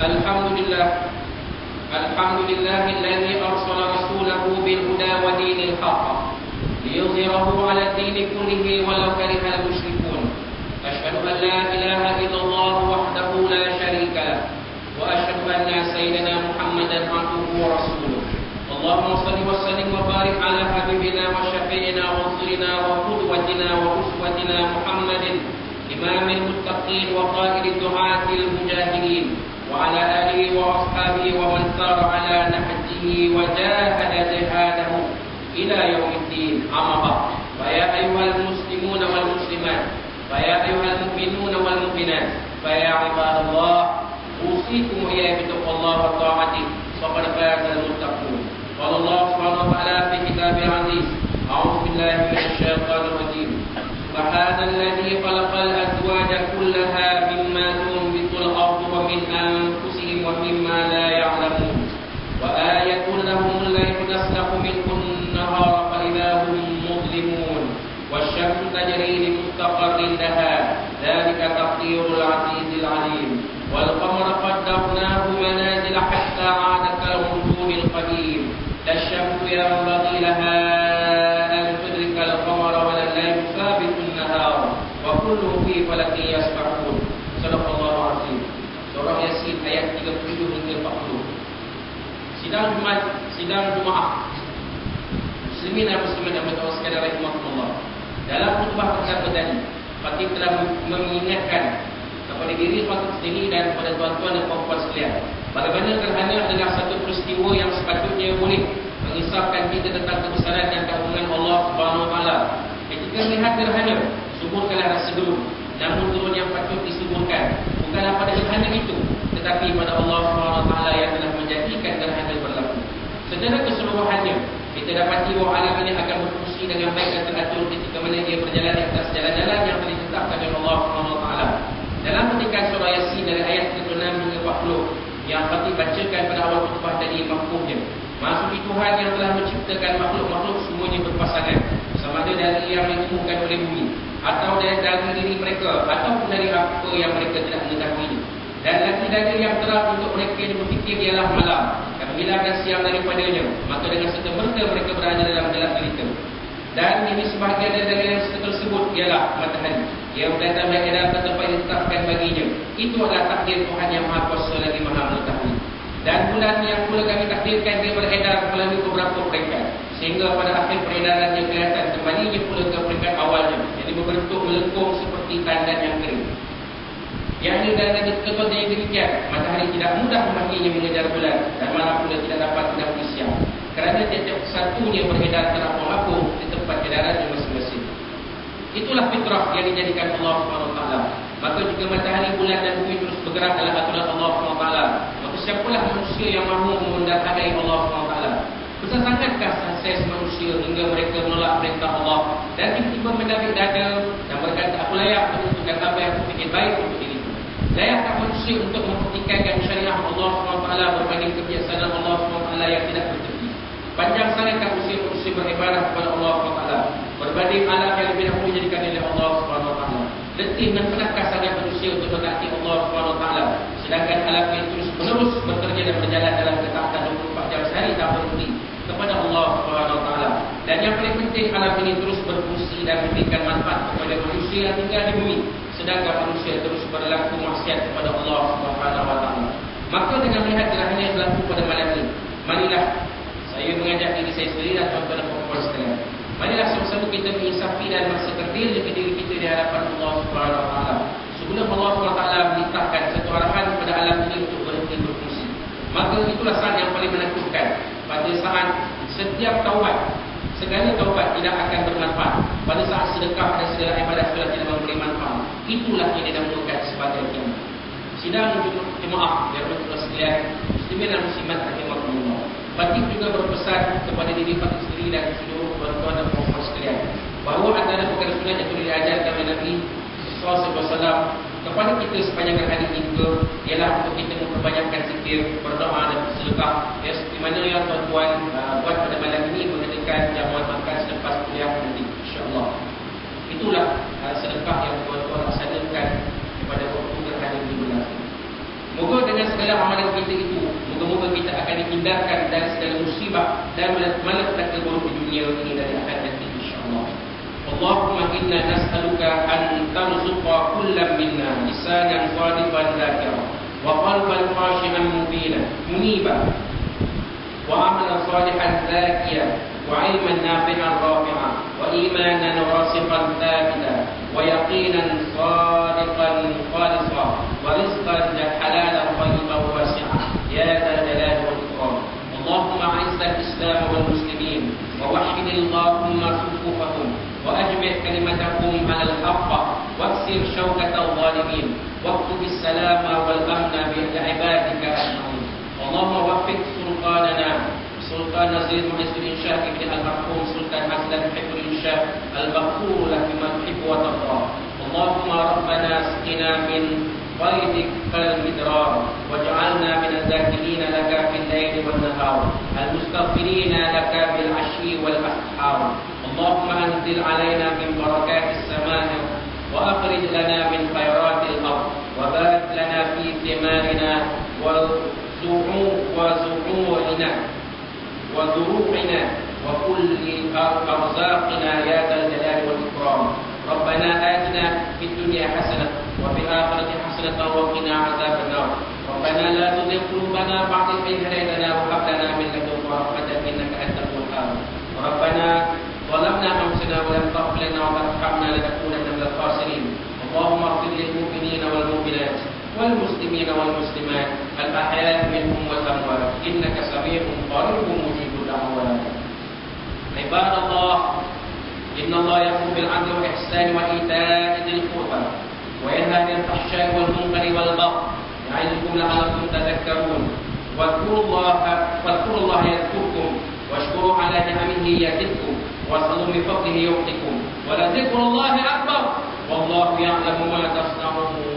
Alhamdulillah. Alhamdulillahilladzi arsala rasulahu bil huda wa dinil haqq liyudhhirahu 'ala ad-din kullihi walau karihal musyrikun. Asyhadu an la ilaha illallah wahdahu la syarika lah wa asyhadu anna sayyidina Muhammadan 'abduhu wa rasuluh. Allahumma shalli wa sallim wa barik 'ala habibina wa syafi'ina wa usrina wa qudwatina wa uswatina Muhammadin imamil muttaqin wa qaidid du'atil mujahidin wa ala alihi wa ashabihi wa man sara ala nahjihi wa jahada jihadahu ila yaumiddin. Amma ba'd. Fa ya ayyuhal muslimun wal muslimat, fa ya ayyuhal mu'minun wal mu'minat, fa ya ibadallah, usikum wa iyyakum bittaqwallah wa ta'atihi faqad fazal muttaqun. Qala Allah subhanahu wa ta'ala fi kitabil aziz, a'udzu billahi minasy syaithanir rajim. Subhanalladzi khalaqal azwaja kullaha mimma tunbitul ardu wa min anfusihim wa mimma la ya'lamun. Wa ayatun lahumul laylu naslahu minhu an-nahara fa idza hum mudlimun. Wasy-syamsu tajri li mustaqarrin laha. Dzalika taqdirul 'azizil 'alim. Wal qamara qaddarnahu manazila hatta 'ada kal-'urjunil qadim. Lasyamsu yanbaghi laha an tudrikal qamara wa al-laylu sabitun nahar wa kulluhum fi falakin yasbahun. Sadaqallahu 'azim. Surah Yasin ayat 37 hingga 40. Sidang Jumaat muslimin dan muslimat yang bertawaf sekalian rahimahullah. Dalam khutbah pertama tadi, Khatib telah mengingatkan kepada diri Khatib sendiri dan kepada tuan-tuan dan puan-puan sekalian, bagaimana gerhana adalah satu peristiwa yang sepatutnya boleh mengisahkan kita tentang kebesaran dan keagungan Allah Subhanahu Wa Taala. Ketika melihat gerhana, suburkanlah rasa gelut. Namun turun yang patut disuburkan bukanlah pada gerhana itu, tetapi pada Allah Subhanahu Wa Taala yang telah menjadikan gerhana berlaku. Secara keseluruhannya, kita dapati bahawa alam ini akan berfungsi dengan baik dan teratur ketika mana dia berjalan di atas jalan-jalan yang telah ditetapkan oleh Allah Subhanahu Wa Taala. Dalam petikan surah Yasin dari ayat 36 hingga 40 yang Khatib bacakan pada awal khutbah tadi mafhumnya, maksud Tuhan yang telah menciptakan makhluk-makhluk semuanya berpasangan, sama ada dari yang ditemukan oleh bumi atau dari diri mereka ataupun dari apa yang mereka tidak mengetahui. Dan lagi-lagi yang terang untuk mereka yang berfikir ialah malam, apabila ada siang daripadanya, maka dengan serta-merta mereka berada dalam gelap gelita. Dan ini sebahagian dari yang tersebut ialah matahari yang datang dari dalam tempat yang ditetapkan baginya. Itu adalah takdir Tuhan yang Maha Kuasa lagi Maha Mengetahui. Dan bulan yang pula kami takdirkan dia beredar melalui beberapa peringkat, sehingga pada akhir peredaran dia kelihatan kembalinya pula ke peringkat awalnya, jadi berbentuk melengkung seperti tandan yang kering. Yang ini dan ketentuan yang demikian, matahari tidak mudah baginya mengejar bulan dan malam pula tidak dapat mendahului siang, kerana tiap-tiap satunya beredar terapung-apung di tempat edarannya masing-masing. Itulah fitrah yang dijadikan Allah SWT. Maka jika matahari, bulan dan bumi terus bergerak dalam aturan Allah SWT, maka siapalah manusia yang mahu mendarhadai Allah SWT? Besar sangatkah sukses manusia hingga mereka menolak perintah Allah dan tiba-tiba mendabik dada dan berkata, aku layak untuk menunjukkan apa yang aku fikir baik untuk diriku. Layakkah manusia untuk mempertikaikan syariah Allah SWT berbanding kebiasaan Allah SWT yang tidak bertepi? Panjang sangatkah usia manusia beribadah kepada Allah SWT berbanding alam yang lebih dahulu dijadikan oleh Allah SWT? Letih dan penatlah sangat manusia untuk mentaati Allah SWT, sedangkan alam yang terus menerus bekerja dan berjalan dalam ketaatan 24 jam sehari tak berhenti kepada Allah SWT. Dan yang paling penting, alam ini terus berfungsi dan memberikan manfaat kepada manusia yang tinggal di bumi, sedangkan manusia terus berlaku maksiat kepada Allah SWT. Maka dengan melihat gerhana yang berlaku pada malam ini, marilah saya mengajak diri saya sendiri dan tuan-tuan dan puan-puan sekalian, marilah sama-sama kita menginsafi dan merasa kerdil dengan diri kita di hadapan Allah SWT sebelum Allah SWT menitahkan satu arahan kepada alam ini untuk berhenti berfungsi. Maka itulah saat yang paling menakutkan, pada saat setiap taubat, segala taubat tidak akan bermanfaat, pada saat sedekah dan segala ibadah sudah tidak memberi manfaat. Itulah yang dinamakan sebagai kiamat. Sidang jemaah yang bertugas sekalian, muslimin dan muslimat rahimahumullah, Khatib juga berpesan kepada diri Khatib sendiri dan seluruh tuan-tuan dan puan-puan sekalian, bahawa antara perkara sunat yang telah diajarkan oleh Nabi SAW kepada kita sepanjang hari ini juga ialah untuk kita memperbanyakkan zikir, berdoa dan bersedekah. Ya, seperti mana yang tuan-tuan buat pada malam ini mengadakan jamuan makan selepas kuliah nanti, insya-Allah. Itulah sedekah yang tuan-tuan laksanakan pada waktu gerhana ini berlaku. Moga dengan dengan segala amalan kita itu, moga-moga kita akan dihindarkan dari segala musibah dan malapetaka buruk di dunia ini dari akhirat nanti insya-Allah. Allahumma inna nas'aluka an tarzuqa kullam minna lisanan sadiqan dzakira wa qalban khashi'an muniba wa amalan salihan zakiya wa ilman nafi'an rafi'a wa imanan rasikhan thabita wa yaqinan sadiqan khalisa wa rizqan halalan tayyiban wasi'a ya dzal jalali wal ikram. Allahumma 'izzal islam wal muslimin wa wahhid Allahumma sufufahum wa ajmi' kalimatahum 'alal haqq waksir shawkatal zalimin واكتب السلام والأمن لعبادك أجمعين. اللهم وفق سلطان زيد معز الإنشاء ابن المرحوم سلطان حسن حفظ الإنشاء المغفور له بما تحب وترضى. اللهم ربنا اسقنا من غيرك المدرار واجعلنا من الذاكرين لك في الليل والنهار المستغفرين لك بالعشي والأسحار. اللهم أنزل علينا من بركات السماء وأخرج لنا من خيرات الأرض وبارك لنا في ثمارنا وزروعنا وكل أرزاقنا يا ذا الجلال والإكرام. ربنا آتنا في الدنيا حسنة وفي الآخرة حسنة وقنا عذاب النار. ربنا لا تزغ قلوبنا بعد إذ هديتنا وهب لنا من لدنك رحمة إنك أنت الوهاب. ربنا ظلمنا أنفسنا ولم تغفر لنا وترحمنا لنكونن من الخاسرين. اللهم اغفر للمؤمنين والمؤمنات والمسلمين والمسلمات الأحياء منهم والأموات إنك سميع قريب مجيب الدعوات. عباد الله إن الله يأمر بالعدل والإحسان وإيتاء ذي القربى وينهى عن الفحشاء والمنكر والبغي يعظكم لعلكم تذكرون. واذكروا الله يذكركم واشكروا على نعمه يزدكم واسألوا من فضله يعطكم ولذكر الله أكبر والله يعلم ما تصنعون.